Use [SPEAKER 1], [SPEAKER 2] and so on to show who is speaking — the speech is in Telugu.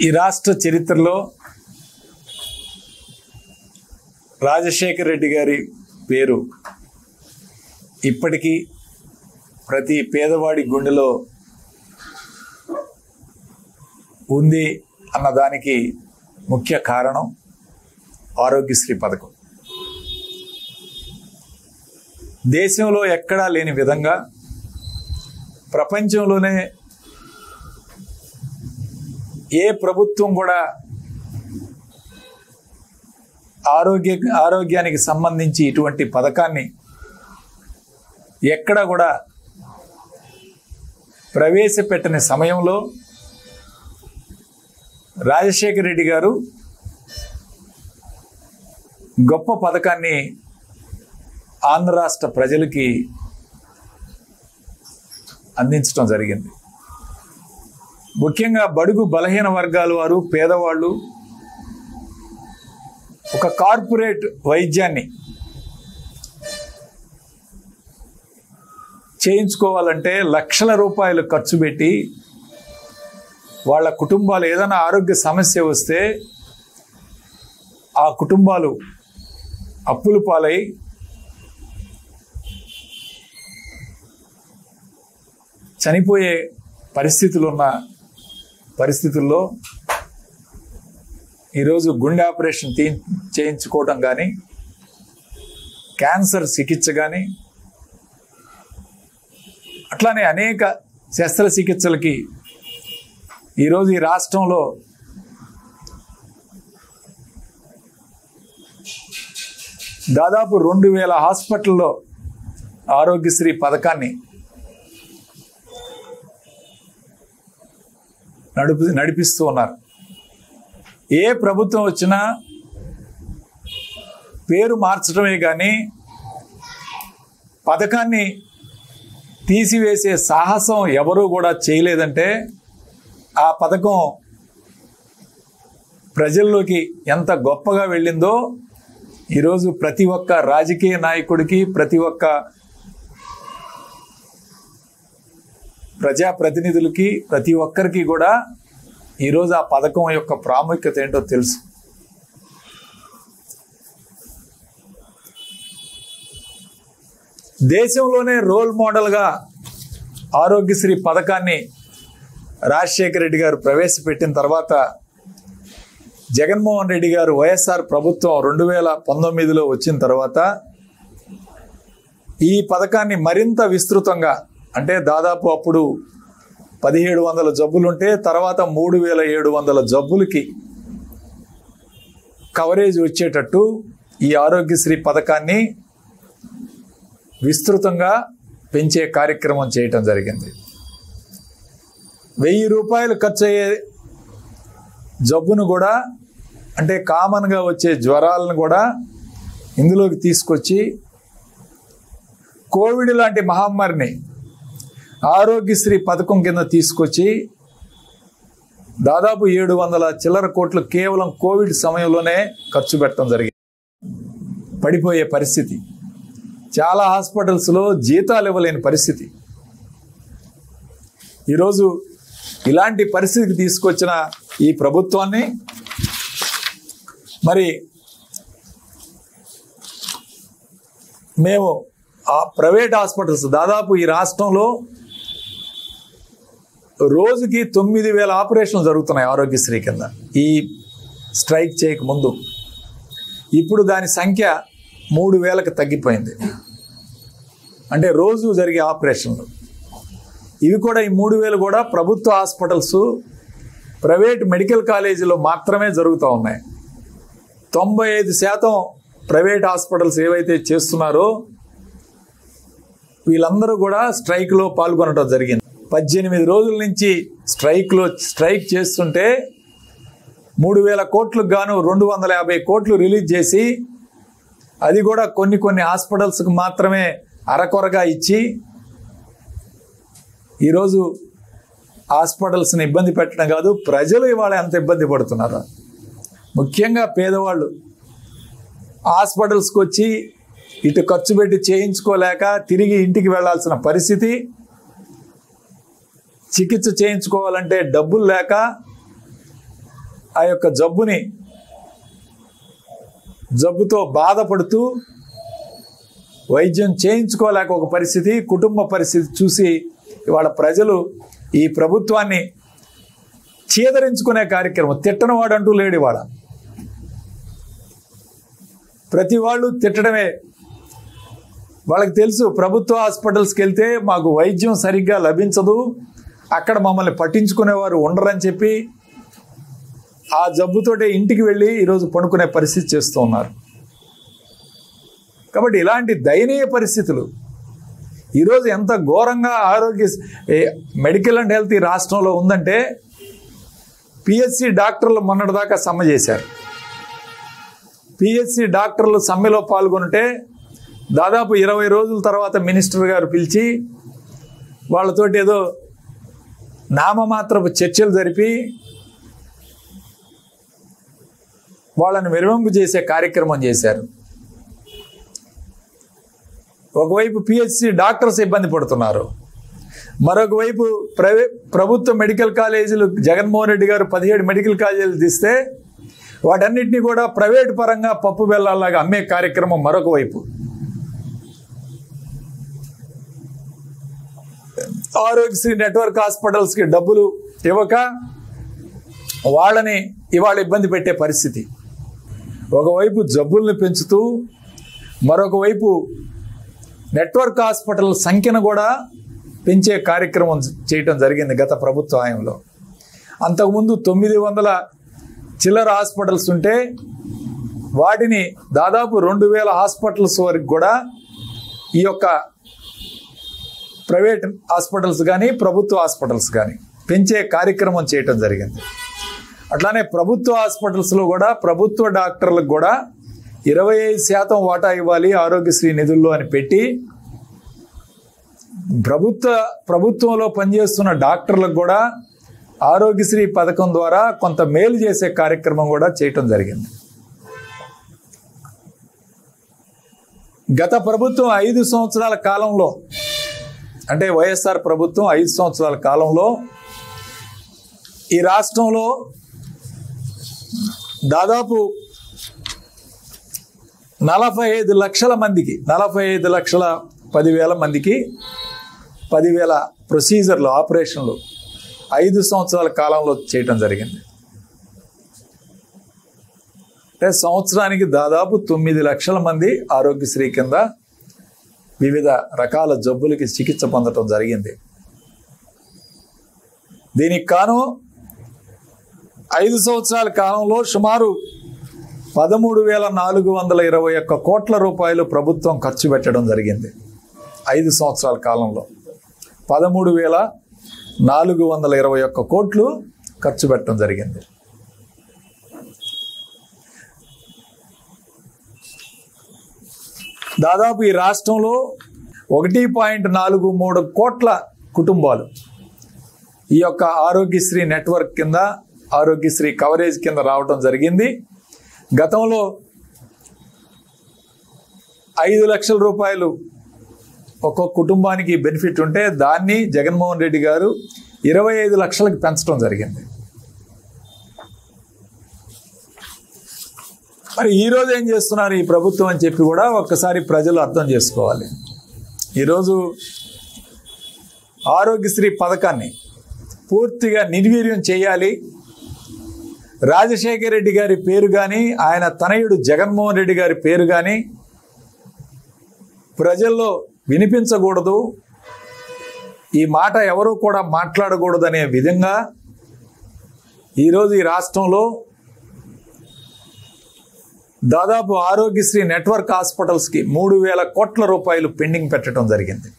[SPEAKER 1] ఈ రాష్ట్ర చరిత్రలో రాజశేఖర్ రెడ్డి గారి పేరు ఇప్పటికీ ప్రతి పేదవాడి గుండెలో ఉంది అన్నదానికి ముఖ్య కారణం ఆరోగ్యశ్రీ పథకం. దేశంలో ఎక్కడా లేని విధంగా ప్రపంచంలోనే ఏ ప్రభుత్వం కూడా ఆరోగ్యానికి సంబంధించి ఇటువంటి పథకాన్ని ఎక్కడ కూడా ప్రవేశపెట్టని సమయంలో రాజశేఖర్ రెడ్డి గారు గొప్ప పథకాన్ని ఆంధ్ర రాష్ట్ర ప్రజలకి అందించడం జరిగింది. ముఖ్యంగా బడుగు బలహీన వర్గాల వారు, పేదవాళ్ళు ఒక కార్పొరేట్ వైద్యాన్ని చేయించుకోవాలంటే లక్షల రూపాయలు ఖర్చు పెట్టి వాళ్ళ కుటుంబాలు ఏదైనా ఆరోగ్య సమస్య వస్తే ఆ కుటుంబాలు అప్పుల పాలై చనిపోయే పరిస్థితుల్లో ఈరోజు గుండె ఆపరేషన్ చేయించుకోవటం కానీ, క్యాన్సర్ చికిత్స కానీ, అట్లానే అనేక శస్త్రచికిత్సలకి ఈరోజు ఈ రాష్ట్రంలో దాదాపు 2000 హాస్పిటల్లో ఆరోగ్యశ్రీ పథకాన్ని నడిపిస్తూ ఉన్నారు. ఏ ప్రభుత్వం వచ్చినా పేరు మార్చడమే కానీ పథకాన్ని తీసివేసే సాహసం ఎవరూ కూడా చేయలేదంటే ఆ పథకం ప్రజల్లోకి ఎంత గొప్పగా వెళ్ళిందో ఈరోజు ప్రతి ఒక్క రాజకీయ నాయకుడికి, ప్రతి ఒక్క ప్రజాప్రతినిధులకి, ప్రతి ఒక్కరికి కూడా ఈరోజు ఆ పథకం యొక్క ప్రాముఖ్యత ఏంటో తెలుసు. దేశంలోనే రోల్ మోడల్గా ఆరోగ్యశ్రీ పథకాన్ని రాజశేఖర రెడ్డి గారు ప్రవేశపెట్టిన తర్వాత జగన్మోహన్ రెడ్డి గారు వైఎస్ఆర్ ప్రభుత్వం 2019లో వచ్చిన తర్వాత ఈ పథకాన్ని మరింత విస్తృతంగా, అంటే దాదాపు అప్పుడు 1700 జబ్బులుంటే తర్వాత 3700 జబ్బులకి కవరేజ్ వచ్చేటట్టు ఈ ఆరోగ్యశ్రీ పథకాన్ని విస్తృతంగా పెంచే కార్యక్రమం చేయటం జరిగింది. 1000 రూపాయలు ఖర్చు అయ్యే జబ్బును కూడా, అంటే కామన్గా వచ్చే జ్వరాలను కూడా ఇందులోకి తీసుకొచ్చి కోవిడ్ లాంటి మహమ్మారిని ఆరోగ్యశ్రీ పథకం కింద తీసుకొచ్చి దాదాపు 700 చిల్లర కోట్లు కేవలం కోవిడ్ సమయంలోనే ఖర్చు పెట్టడం జరిగింది. పడిపోయే పరిస్థితి, చాలా హాస్పిటల్స్లో జీతాలు ఇవ్వలేని పరిస్థితి. ఈరోజు ఇలాంటి పరిస్థితికి తీసుకొచ్చిన ఈ ప్రభుత్వాన్ని మరి మేము ఆ ప్రైవేట్ హాస్పిటల్స్ దాదాపు ఈ రాష్ట్రంలో రోజుకి 9000 ఆపరేషన్లు జరుగుతున్నాయి ఆరోగ్యశ్రీ కింద. ఈ స్ట్రైక్ చేయక ముందు ఇప్పుడు దాని సంఖ్య 3000కి తగ్గిపోయింది. అంటే రోజు జరిగే ఆపరేషన్లు ఇవి కూడా, ఈ 3000 కూడా ప్రభుత్వ హాస్పిటల్స్, ప్రైవేట్ మెడికల్ కాలేజీలో మాత్రమే జరుగుతూ ఉన్నాయి. 95% ప్రైవేట్ హాస్పిటల్స్ ఏవైతే చేస్తున్నారో వీళ్ళందరూ కూడా స్ట్రైక్లో పాల్గొనడం జరిగింది. 18 రోజుల నుంచి స్ట్రైక్ చేస్తుంటే 3000 కోట్లకు గాను 250 కోట్లు రిలీజ్ చేసి, అది కూడా కొన్ని హాస్పిటల్స్కి మాత్రమే అరకొరగా ఇచ్చి ఈరోజు హాస్పిటల్స్ని ఇబ్బంది పెట్టడం కాదు, ప్రజలు ఇవాళ ఎంత ఇబ్బంది పడుతున్నారు. ముఖ్యంగా పేదవాళ్ళు హాస్పిటల్స్కి వచ్చి ఇటు ఖర్చు పెట్టి చేయించుకోలేక తిరిగి ఇంటికి వెళ్లాల్సిన పరిస్థితి, చికిత్స చేయించుకోవాలంటే డబ్బులు లేక ఆ యొక్క జబ్బుతో బాధపడుతూ వైద్యం చేయించుకోలేక ఒక పరిస్థితి, కుటుంబ పరిస్థితి చూసి ఇవాళ ప్రజలు ఈ ప్రభుత్వాన్ని చీదరించుకునే కార్యక్రమం. తిట్టని వాడు అంటూ లేడు. ఇవాళ ప్రతి వాళ్ళు తిట్టడమే. వాళ్ళకి తెలుసు ప్రభుత్వ హాస్పిటల్స్కి వెళ్తే మాకు వైద్యం సరిగ్గా లభించదు, అక్కడ మమ్మల్ని పట్టించుకునేవారు ఉండరని చెప్పి ఆ జబ్బుతోటే ఇంటికి వెళ్ళి ఈరోజు పడుకునే పరిస్థితి చేస్తూ ఉన్నారు. కాబట్టి ఇలాంటి దయనీయ పరిస్థితులు ఈరోజు ఎంత ఘోరంగా మెడికల్ అండ్ హెల్త్ ఈ రాష్ట్రంలో ఉందంటే, పిహెచ్సి డాక్టర్లు మొన్నటిదాకా సమ్మె చేశారు. పిహెచ్సి డాక్టర్లు సమ్మెలో పాల్గొంటే దాదాపు 20 రోజుల తర్వాత మినిస్టర్ గారు పిలిచి వాళ్ళతోటి ఏదో నామమాత్రపు చర్చలు జరిపి వాళ్ళని విరమింపు చేసే కార్యక్రమం చేశారు. ఒకవైపు పిహెచ్సి డాక్టర్స్ ఇబ్బంది పడుతున్నారు, మరొక వైపు ప్రభుత్వ మెడికల్ కాలేజీలు జగన్మోహన్ రెడ్డి గారు 17 మెడికల్ కాలేజీలు తీస్తే వాటన్నిటినీ కూడా ప్రైవేటు పరంగా పప్పు బెల్లాలాగా అమ్మే కార్యక్రమం మరొక వైపు. ఆరోగ్యశ్రీ నెట్వర్క్ హాస్పిటల్స్కి డబ్బులు ఇవ్వక వాళ్ళని ఇవాళ ఇబ్బంది పెట్టే పరిస్థితి. ఒకవైపు జబ్బుల్ని పెంచుతూ మరొక వైపు నెట్వర్క్ హాస్పిటల్ సంఖ్యను కూడా పెంచే కార్యక్రమం చేయటం జరిగింది గత ప్రభుత్వ హయాంలో. అంతకుముందు 900 చిల్లర హాస్పిటల్స్ ఉంటే వాటిని దాదాపు 2000 హాస్పిటల్స్ వరకు కూడా ఈ యొక్క ప్రైవేట్ హాస్పిటల్స్ కానీ ప్రభుత్వ హాస్పిటల్స్ కానీ పెంచే కార్యక్రమం చేయటం జరిగింది. అట్లానే ప్రభుత్వ హాస్పిటల్స్లో కూడా ప్రభుత్వ డాక్టర్లకు కూడా 25% వాటా ఇవ్వాలి ఆరోగ్యశ్రీ నిధుల్లో అని పెట్టి ప్రభుత్వంలో పనిచేస్తున్న డాక్టర్లకు కూడా ఆరోగ్యశ్రీ పథకం ద్వారా కొంత మేలు చేసే కార్యక్రమం కూడా చేయటం జరిగింది. గత ప్రభుత్వం 5 సంవత్సరాల కాలంలో, అంటే వైఎస్ఆర్ ప్రభుత్వం 5 సంవత్సరాల కాలంలో ఈ రాష్ట్రంలో దాదాపు 45 లక్షల మందికి 45,10,000 మందికి 10,000 ప్రొసీజర్లు, ఆపరేషన్లు 5 సంవత్సరాల కాలంలో చేయటం జరిగింది. అంటే సంవత్సరానికి దాదాపు 9 లక్షల మంది ఆరోగ్యశ్రీ కింద వివిధ రకాల జబ్బులకి చికిత్స పొందటం జరిగింది. దీనికి కాను 5 సంవత్సరాల కాలంలో సుమారు 13,421 కోట్ల రూపాయలు ప్రభుత్వం ఖర్చు పెట్టడం జరిగింది. 5 సంవత్సరాల కాలంలో 13,421 కోట్లు ఖర్చు పెట్టడం జరిగింది. దాదాపు ఈ రాష్ట్రంలో 1.43 కోట్ల కుటుంబాలు ఈ యొక్క ఆరోగ్యశ్రీ నెట్వర్క్ కింద, ఆరోగ్యశ్రీ కవరేజ్ కింద రావడం జరిగింది. గతంలో 5 లక్షల రూపాయలు ఒక్కొక్క కుటుంబానికి బెనిఫిట్ ఉంటే దాన్ని జగన్మోహన్ రెడ్డి గారు 25 లక్షలకు పెంచడం జరిగింది. మరి ఈరోజు ఏం చేస్తున్నారు ఈ ప్రభుత్వం అని చెప్పి కూడా ఒక్కసారి ప్రజలు అర్థం చేసుకోవాలి. ఈరోజు ఆరోగ్యశ్రీ పథకాన్ని పూర్తిగా నిర్వీర్యం చేయాలి. రాజశేఖర రెడ్డి గారి పేరు కానీ, ఆయన తనయుడు జగన్మోహన్ రెడ్డి గారి పేరు కానీ ప్రజల్లో వినిపించకూడదు, ఈ మాట ఎవరు కూడా మాట్లాడకూడదు అనే విధంగా ఈరోజు ఈ రాష్ట్రంలో దాదాపు ఆరోగ్యశ్రీ నెట్వర్క్ హాస్పిటల్స్కి 3,000 కోట్ల రూపాయలు పెండింగ్ పెట్టడం జరిగింది.